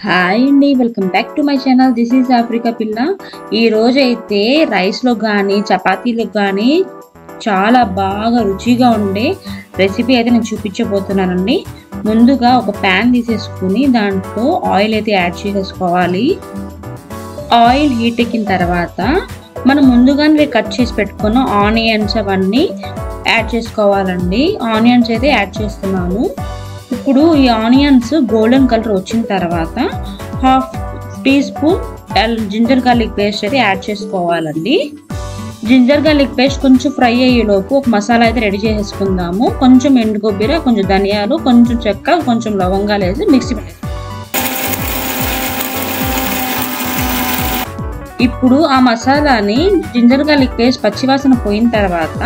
Hi అండి, welcome back to my channel. This is Africa పిల్ల. ఈ రోజు అయితే రైస్లో కానీ చపాతీలకు కానీ చాలా బాగా రుచిగా ఉండే రెసిపీ అయితే నేను చూపించబోతున్నానండి. ముందుగా ఒక ప్యాన్ తీసేసుకుని దాంట్లో ఆయిల్ అయితే యాడ్ చేసేసుకోవాలి. ఆయిల్ హీట్ ఎక్కిన తర్వాత మనం ముందుగానే కట్ చేసి పెట్టుకున్న ఆనియన్స్ అవన్నీ యాడ్ చేసుకోవాలండి. ఆనియన్స్ అయితే యాడ్ చేస్తున్నాను. ఇప్పుడు ఈ ఆనియన్స్ గోల్డెన్ కలర్ వచ్చిన తర్వాత half teaspoon ginger garlic paste అయితే యాడ్ చేసుకోవాలండి. జింజర్ గార్లిక్ పేస్ట్ కొంచెం ఫ్రై అయ్యేలోపు ఒక మసాలా అయితే రెడీ చేసేసుకుందాము. కొంచెం ఎండు కొబ్బరి, కొంచెం ధనియాలు, కొంచెం చెక్క, కొంచెం లవంగాలు వేసి మిక్సీ. ఇప్పుడు ఆ మసాలాని జింజర్ గార్లిక్ పేస్ట్ పచ్చివాసన పోయిన తర్వాత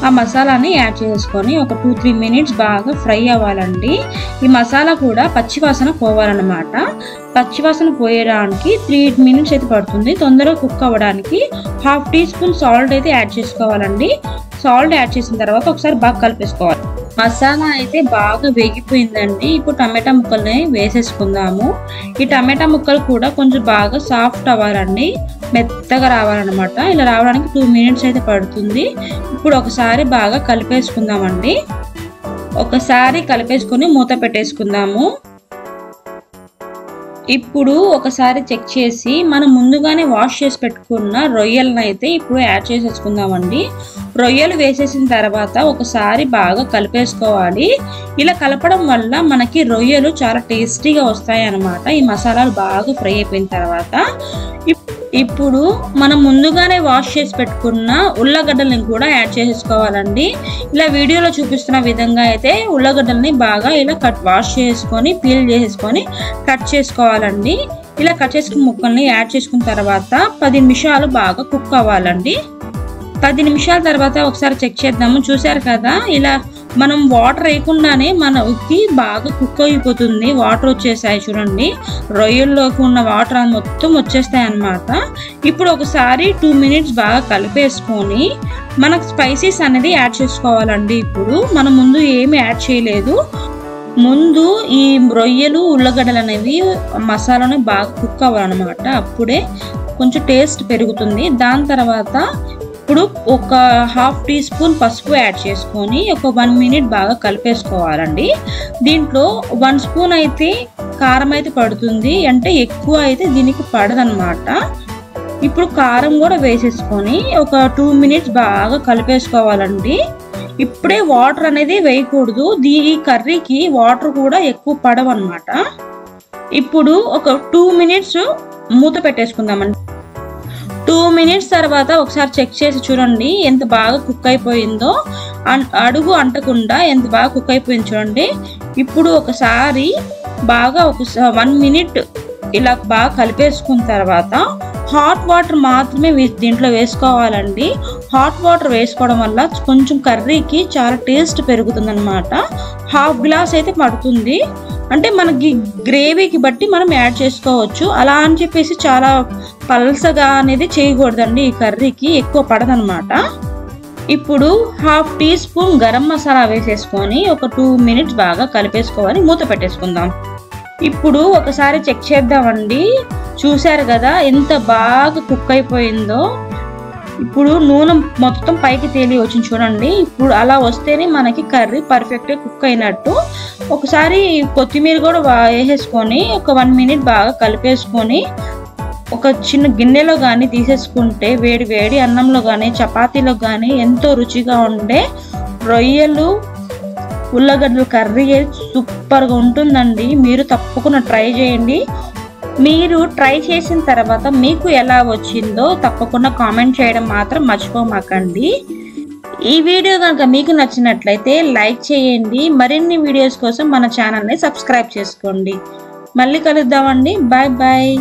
ఆ మసాలాని యాడ్ చేసుకొని ఒక 2-3 మినిట్స్ బాగా ఫ్రై అవ్వాలండి. ఈ మసాలా కూడా పచ్చివాసన పోవాలన్నమాట. పచ్చివాసన పోయడానికి 3 మినిట్స్ అయితే పడుతుంది. తొందరగా కుక్ అవ్వడానికి హాఫ్ టీ స్పూన్ సాల్ట్ అయితే యాడ్ చేసుకోవాలండి. సాల్ట్ యాడ్ చేసిన తర్వాత ఒకసారి బాగా కలిపేసుకోవాలి. మసాలా అయితే బాగా వేగిపోయిందండి. ఇప్పుడు టమాటా ముక్కల్ని వేసేసుకుందాము. ఈ టమాటా ముక్కలు కూడా కొంచెం బాగా సాఫ్ట్ అవ్వాలండి, మెత్తగా రావాలన్నమాట. ఇలా రావడానికి 2 మినిట్స్ అయితే పడుతుంది. ఇప్పుడు ఒకసారి బాగా కలిపేసుకుందామండి. ఒకసారి కలిపేసుకొని మూత పెట్టేసుకుందాము. ఇప్పుడు ఒకసారి చెక్ చేసి మనం ముందుగానే వాష్ చేసి పెట్టుకున్న రొయ్యలను అయితే ఇప్పుడు యాడ్ చేసేసుకుందామండి. రొయ్యలు వేసేసిన తర్వాత ఒకసారి బాగా కలిపేసుకోవాలి. ఇలా కలపడం వల్ల మనకి రొయ్యలు చాలా టేస్టీగా వస్తాయి అన్నమాట. ఈ మసాలాలు బాగా ఫ్రై అయిపోయిన తర్వాత ఇప్పుడు మనం ముందుగానే వాష్ చేసి పెట్టుకున్న ఉల్లగడ్డల్ని కూడా యాడ్ చేసేసుకోవాలండి. ఇలా వీడియోలో చూపిస్తున్న విధంగా అయితే ఉల్లగడ్డల్ని బాగా ఇలా వాష్ చేసుకొని పీల్ చేసేసుకొని కట్ చేసుకోవాలండి. ఇలా కట్ చేసుకున్న ముక్కల్ని యాడ్ చేసుకున్న తర్వాత 10 నిమిషాలు బాగా కుక్ అవ్వాలండి. 10 నిమిషాల తర్వాత ఒకసారి చెక్ చేద్దాము. చూసారు కదా, ఇలా మనం వాటర్ వేయకుండానే మనకి బాగా కుక్ అయిపోతుంది. వాటర్ వచ్చేసాయి చూడండి, రొయ్యల్లోకి ఉన్న వాటర్ మొత్తం వచ్చేస్తాయి అన్నమాట. ఇప్పుడు ఒకసారి 2 మినిట్స్ బాగా కలిపేసుకొని మనకు స్పైసెస్ అనేది యాడ్ చేసుకోవాలండి. ఇప్పుడు మనం ముందు ఏమి యాడ్ చేయలేదు. ముందు ఈ రొయ్యలు ఉల్లగడ్డలు అనేవి మసాలాను బాగా కుక్ అవ్వాలన్నమాట. అప్పుడే కొంచెం టేస్ట్ పెరుగుతుంది. దాని తర్వాత ఇప్పుడు ఒక హాఫ్ టీ స్పూన్ పసుపు యాడ్ చేసుకొని ఒక 1 మినిట్ బాగా కలిపేసుకోవాలండి. దీంట్లో 1 స్పూన్ అయితే కారం అయితే పడుతుంది, అంటే ఎక్కువ అయితే దీనికి పడదన్నమాట. ఇప్పుడు కారం కూడా వేసేసుకొని ఒక 2 మినిట్స్ బాగా కలిపేసుకోవాలండి. ఇప్పుడే వాటర్ అనేది వేయకూడదు. ఈ కర్రీకి వాటర్ కూడా ఎక్కువ పడవన్నమాట. ఇప్పుడు ఒక 2 మినిట్స్ మూత పెట్టేసుకుందామండి. 2 మినిట్స్ తర్వాత ఒకసారి చెక్ చేసి చూడండి ఎంత బాగా కుక్ అయిపోయిందో. అడుగు అంటకుండా ఎంత బాగా కుక్ అయిపోయింది చూడండి. ఇప్పుడు ఒకసారి బాగా 1 మినిట్ ఇలా బాగా కలిపేసుకున్న తర్వాత హాట్ వాటర్ మాత్రమే దీంట్లో వేసుకోవాలండి. హాట్ వాటర్ వేసుకోవడం వల్ల కొంచెం కర్రీకి చాలా టేస్ట్ పెరుగుతుంది అన్నమాట. హాఫ్ గ్లాస్ అయితే పడుతుంది, అంటే మనకి గ్రేవీకి బట్టి మనం యాడ్ చేసుకోవచ్చు. అలా అని చెప్పేసి చాలా పల్సగా అనేది చేయకూడదండి, ఈ కర్రీకి ఎక్కువ పడదనమాట. ఇప్పుడు half teaspoon garam masala వేసేసుకొని ఒక 2 మినిట్స్ బాగా కలిపేసుకోవాలి. మూత పెట్టేసుకుందాం. ఇప్పుడు ఒకసారి చెక్ చేద్దామండి. చూసారు కదా ఎంత బాగా కుక్ అయిపోయిందో. ఇప్పుడు నూనె మొత్తం పైకి తేలి వచ్చింది చూడండి. ఇప్పుడు అలా వస్తేనే మనకి కర్రీ పర్ఫెక్ట్గా కుక్ అయినట్టు. ఒకసారి కొత్తిమీర కూడా వేసేసుకొని ఒక 1 మినిట్ బాగా కలిపేసుకొని ఒక చిన్న గిన్నెలో కానీ తీసేసుకుంటే వేడి వేడి అన్నంలో కానీ చపాతీలో కానీ ఎంతో రుచిగా ఉండే రొయ్యలు ఉల్లగడ్డలు కర్రీ సూపర్గా ఉంటుందండి. మీరు తప్పకుండా ట్రై చేయండి. మీరు ట్రై చేసిన తర్వాత మీకు ఎలా వచ్చిందో తప్పకుండా కామెంట్ చేయడం మాత్రం మర్చిపోమాకండి. ఈ వీడియో కనుక మీకు నచ్చినట్లయితే లైక్ చేయండి. మరిన్ని వీడియోస్ కోసం మన ఛానల్ని సబ్స్క్రైబ్ చేసుకోండి. మళ్ళీ కలుద్దామండి. Bye bye.